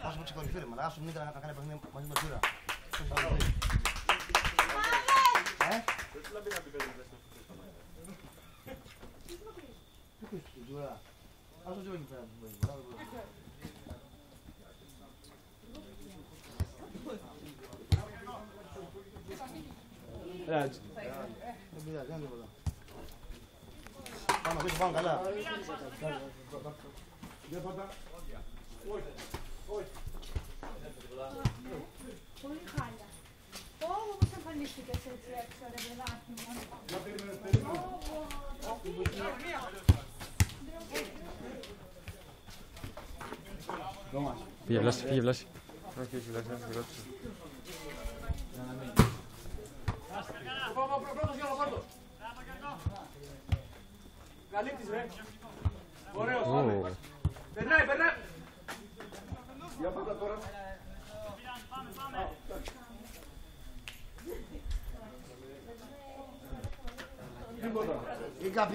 Άσε μου ξεκολουθεί, μαλάκα. Άσε μου Νίκα να κάνει παιχνίδι μαζί με τον Τζούρα. Τζούρα. Άσε το Τζούρα εκεί πέρα. Δεν πειράζει, δεν είναι τίποτα. Πάμε πίσω, πάμε καλά. Πολύ χάλια. Πώς εμφανίστηκες έτσι έξω, ρε παιδάκι μου. Πήγε Βλάση, πήγε Βλάση. Όχι, όχι, Βλάση, να σε ρώτησα. Πρώτος Γιώργο, πρώτος. Καλύπτης, ρε. Ωραίος, πάμε. Περνάει, περνάει. Για πάντα τώρα. Τίποτα. Ίκα,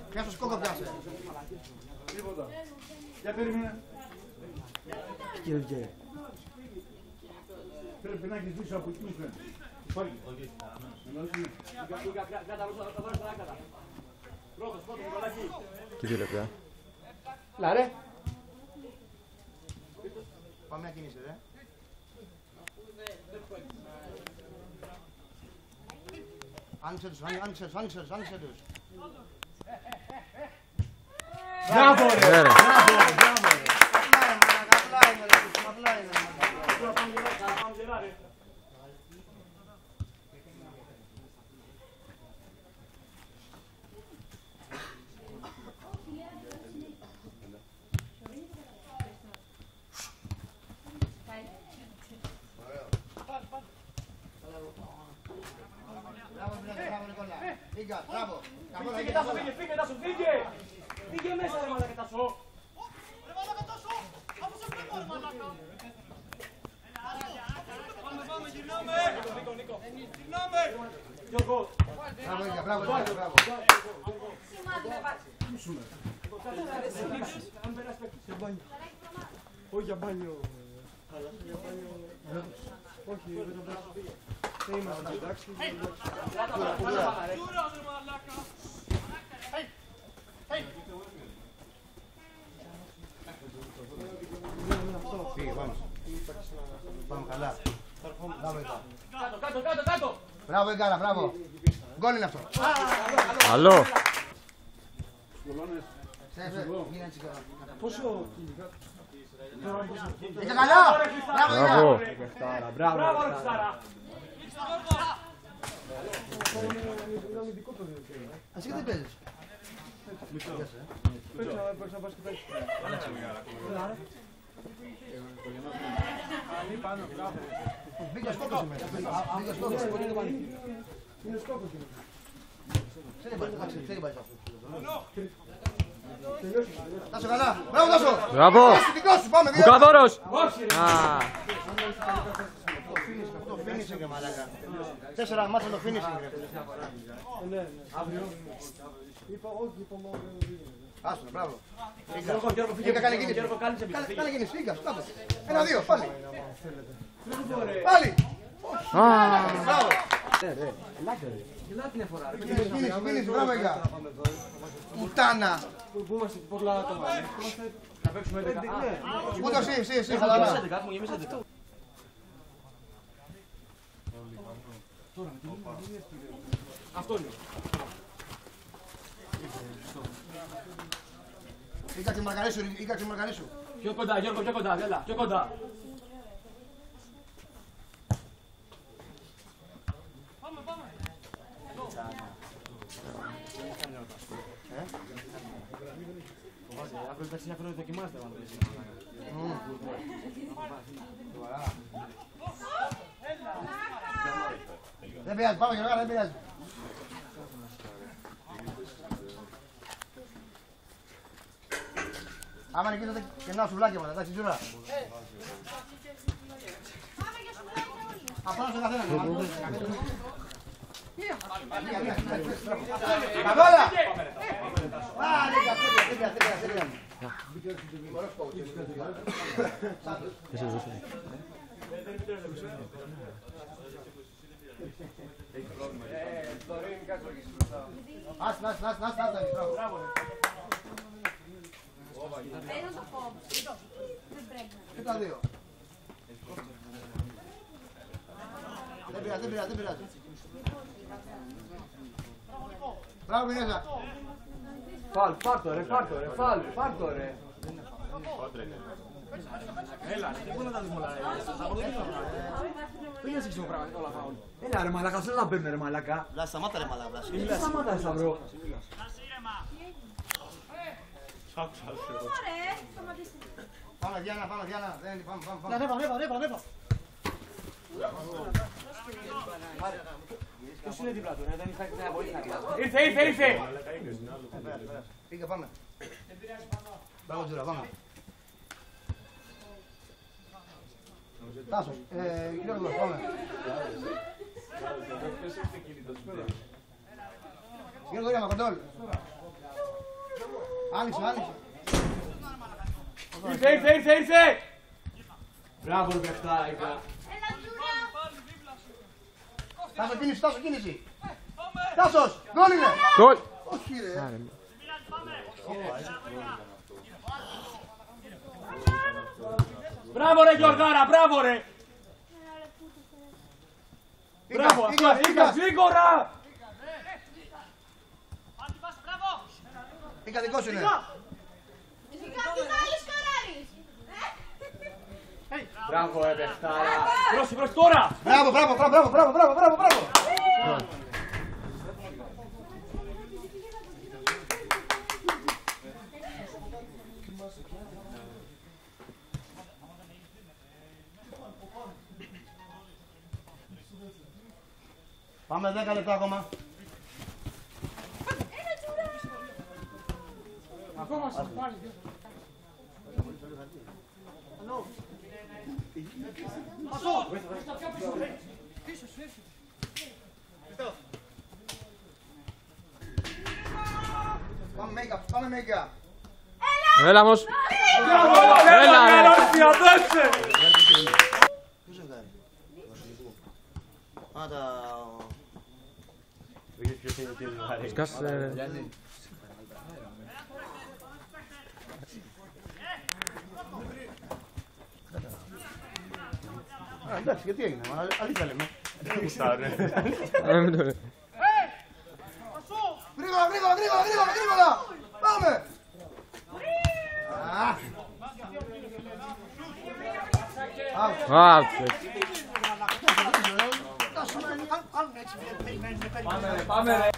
πιάσω σκόκο, πιάσε. Τίποτα. Για περίμενε. Κύριε. Πρέπει να έχεις δείξει από εκεί, φαίνεται. Υπάρχει. Και 2 λεπτά. Λάρε. Πάμε να κινήσει, ρε. Άνοιξε τους, άνοιξε τους. Μπράβο, ρε! Φύγε μέσα ρε μαλάκα Τάσο. Ρε μαλάκα Τάσο. Αφού σε βλέπω ρε μαλάκα. Πάμε, γυρνάμε. Νίκο. Γυρνάμε. Γιώργο. Μπράβο. Σημάδι με βάζει. Όχι για μπάνιο. Όχι, δεν είμαστε εντάξει. Φύγε, πάμε. Πάμε καλά. Κάτω. Μπράβο, Εγκάρα, μπράβο. Γκόλ είναι αυτό. Καλό. Μην έτσι καλά. Πόσο Είσαι καλά. Μπράβο. Μπράβο ρε Ξάρα. Εσύ και δεν παίζεις. παίξα μπασκετάκι. Μπήκα σκόκος είμαι. Μπήκα σκόκος. Είναι σκόπος. Ξέρει πάει αυτό. Τάσο καλά. Μπράβο Τάσο. Μπράβο. Δικό σου, πάμε. Μπουκαδόρος. Το finishing, μαλάκα. 4 μάτσα το finishing. Ναι, αύριο. Είπα όχι, είπα μόνο. Άστο, μπράβο. Γιώργο, Ίκα, κάνε κίνηση. Γιώργο, κάλυψε πίσω. Κάνε κίνηση, Ίκα, κάτω. 1-2, πάλι. Πάλι. Πάλι. Μπράβο. Ελάτε την εφορά. Κίνηση, μπράβο Ίκα. Πουτάνα. Πού είμαστε, πολλά άτομα. Να παίξουμε 11. Ούτε εσύ, χαλαρά. Αυτό είναι. Ίκα και Μαργαρίσου. Πιο κοντά, Γιώργο, πιο κοντά, έλα, πιο κοντά. Πάμε. Αύριο εντάξει μια φορά δοκιμάστε αν θέλεις. Δεν πειράζει, πάμε Γιώργα, δεν πειράζει. Άμα νικήσατε κενά σουβλάκια μας, εντάξει Τζούρα. Απλά στον καθένα. Καβάλα! Πάλι, Ένα το κόψει. Δεν πρέπει. Και τα δύο. Δεν πειράζει. Μπράβο, Μινέζα. Φαλ, πάρ' το ρε. Έλα, δεν μπορεί να τα δεις όλα. Δεν είναι σεξιό πράγμα, όλα φάουλ. Έλα ρε μαλάκα, θέλω να παίρνουν ρε μαλάκα. Βλάση, σταμάτα ρε μαλάκα, Βλάση. Δεν σταμάτα ρε Σταυρό. Ωραία, σταματήστε. Πάμε Διάννα. Πάμε. Ανέβα. Ποιος είναι δίπλα του, δεν είχα κανένα βοήθεια. Ήρθε. Πήγα, πάμε. Μπράβο Τζούρα, πάμε. Τάσος, Γιώργος, πάμε. Γιώργο, Ήρεμα, κοντόλ. Άνοιξε. Ήρθε. Μπράβο ρε παιχτάρα. Έλα, Τζούρα. Τάσο, κίνηση. Τάσος, γκολ είναι. Γκολ! Όχι ρε. Μπράβο ρε Γιωργάρα, μπράβο ρε. Μπράβο, αυτός, γρήγορα. Ήκα δικό σου είναι. Κάτι άλλο σκοράρεις. Μπράβο ρε παιχτάρα. Προς τώρα. Μπράβο. Πάμε 10 λεπτά ακόμα. Ακόμα σας πάλι. Πάμε Μέγκα. Έλα όμως! Έλα, δώσε! Ποιο ζευγάρι? Α, τα... Σκάσε... Εντάξει, γιατί έγινε, αλήθεια λέμε. Μην το λέω. Γρήγορα! Πάμε! Out. Πάμε ρε.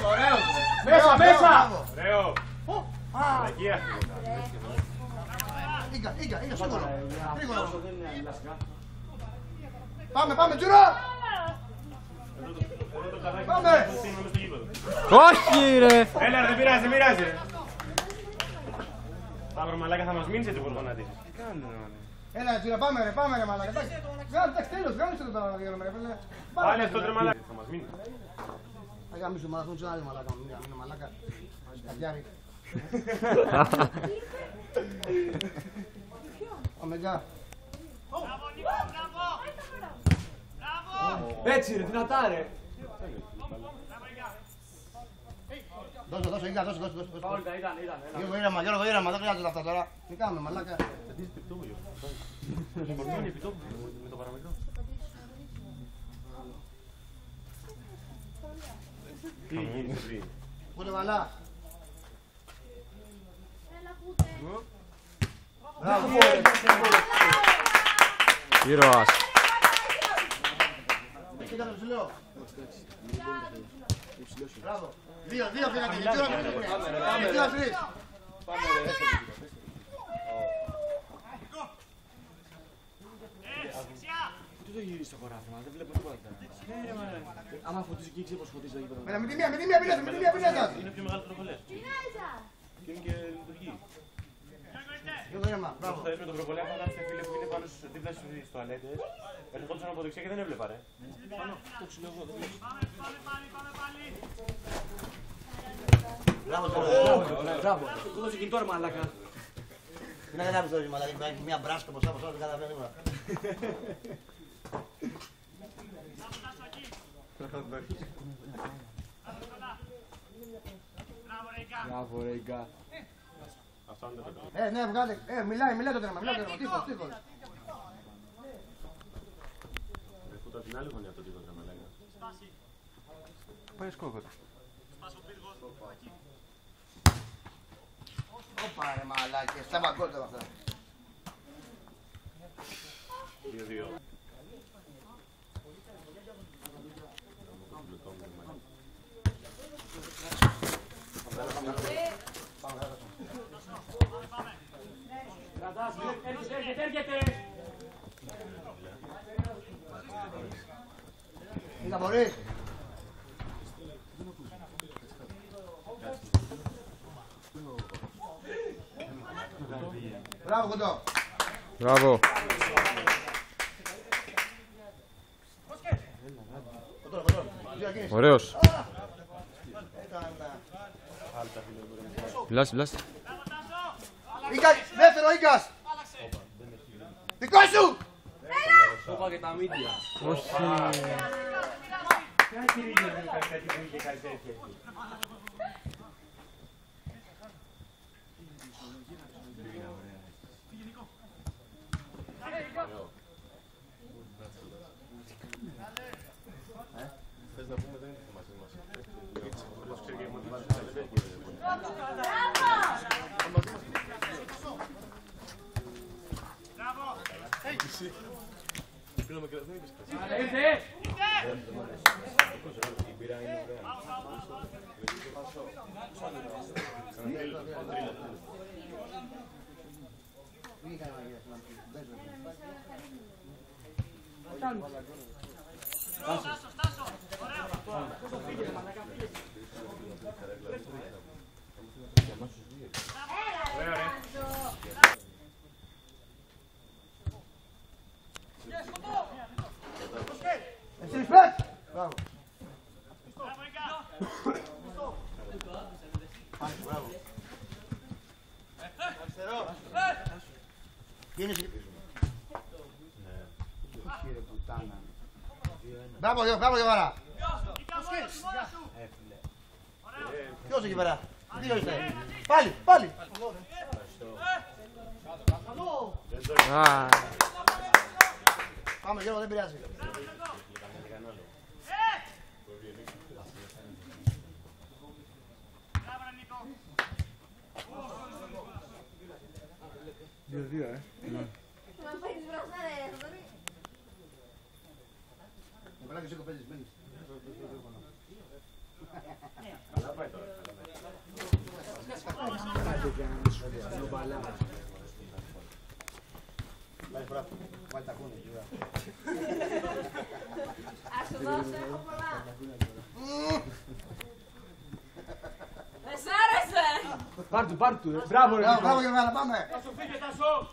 Ωραίος. Μέσα. Ωραίο. Ήγκα, σίγουρα. Πάμε, Τζουρά! Πάμε! Όχι ρε! Έλα, δεν πειράζει. Πάμε μαλάκα, θα μας μείνεις έτσι γοργονάτης. Έλα, Τζουρά, πάμε ρε μαλάκα. Εντάξει, τέλος, γάμισε το τώρα, ρε. Πάλι αυτό τρε μαλάκα. Θα μας μείνει. Θα γάμισε μαλάκα, θα άλλη μαλάκα, μην μαλάκα. Καδιάρι. Πάμε, Γκά. Έτσι ρε, δυνατά ρε. Δώσε, Γκά, δώσε. Ήταν. Γιώργο, ήρεμα, δεν χρειάζεται αυτά τώρα. Τι κάνουμε, μαλάκα. Φορτώνει επιτόπου με το παραμικρό. Τι γίνεις πριν. Πότε βαλά. Έλα, πούτε. Μπράβο. Ήρωας. Κοίτα το ψηλό. Μπράβο. Δύο φύγατε. Δύο τρεις. Τι το γυρίσει στο χωράφι μας, δεν βλέπω τίποτα. Άμα φωτίσει εκεί, ξέρεις πως φωτίζει το γήπεδο. Με τη μία πινέζα. Είναι πιο μεγάλο προκολές. Πινέζα. Και είναι και λειτουργεί. Γιώργο, ήρεμα, μπράβο. Θα με τον προκολέ, θα έρθει φίλε που είναι πάνω δίπλα στις τουαλέτες. Ερχόντουσαν από δεξιά και δεν έβλεπα ρε. Πάνω, το ξυλό εγώ, δεν βλέπεις. Μπράβο. Του δώσε κινητό ρε μαλάκα. Τι να καταλάβεις τώρα, μαλάκα, έχει μια μπράσκα ποσά, δεν καταλαβαίνει τίποτα. Μπράβο ρε Ίκα. Ναι, βγάλε. Μιλάει το τρέμα. Τείχος. Φούτα την άλλη γωνία το τείχος να με λέγα. Πάει σκόβε. Ωπα ρε μαλάκες, στα μπαγκόλτα αυτά. 2-2. Κρατάς, έρχεται. Είδα μπορεί. Μπράβο κοντό. Μπράβο. Ωραίος. Βλάστη. Ίκας, δεύτερο Ίκας. Δικό σου. Σου είπα και τα μύτια. Όχι. Θες να πούμε δεν είναι μαζί μας. Όπως ξέρει και η μοτιβация δεν έχει. Πήραμε και δεν είπες κάτι. Ήρθε. Η μπύρα είναι ωραία. Εσύ σπέτ. Μπράβο. Μπράβο. Κίνηση. Μπράβο Γιώργα. Ποιος εκεί πέρα. Δύο είστε. Πάλι. Πάμε Γιώργο, δεν πειράζει. Μπράβο, σε κοπέλες μένεις. Καλά πάει τώρα. Βάλει τα κούνια. Ας σου δώσω, έχω πολλά. Δεν σ' άρεσε. Πάρ' του. Μπράβο ρε. Μπράβο Γιώργα, πάμε. Θα σου φύγε, Τάσο.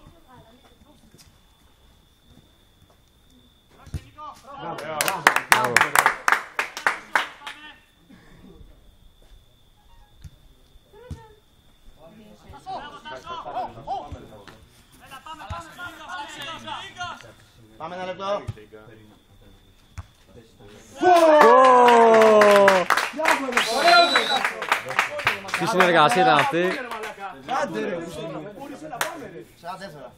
Πάμε ένα λεπτό. Τι συνεργασία ήταν αυτή. Άντε ρε. 44.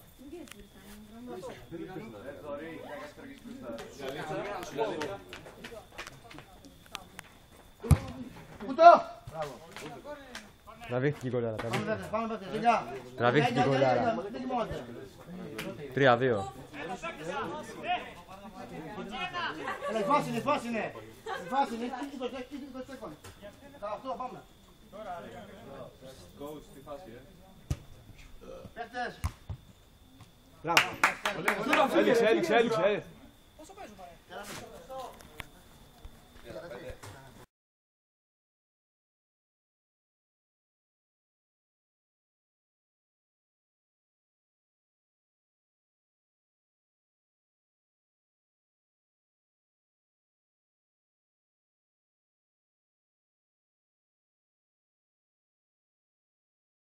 Κουτό. Τραβήχτηκε η κολλάρα. Πάμε παίκτες, σιγά. Τραβήχτηκε η κολλάρα. Δεν κοιμώνεται. 3-2. Έλα, η φάση είναι. Η φάση είναι. Κοίτα το τσέκον. Αυτό, πάμε. Παίκτες. Έλειξε.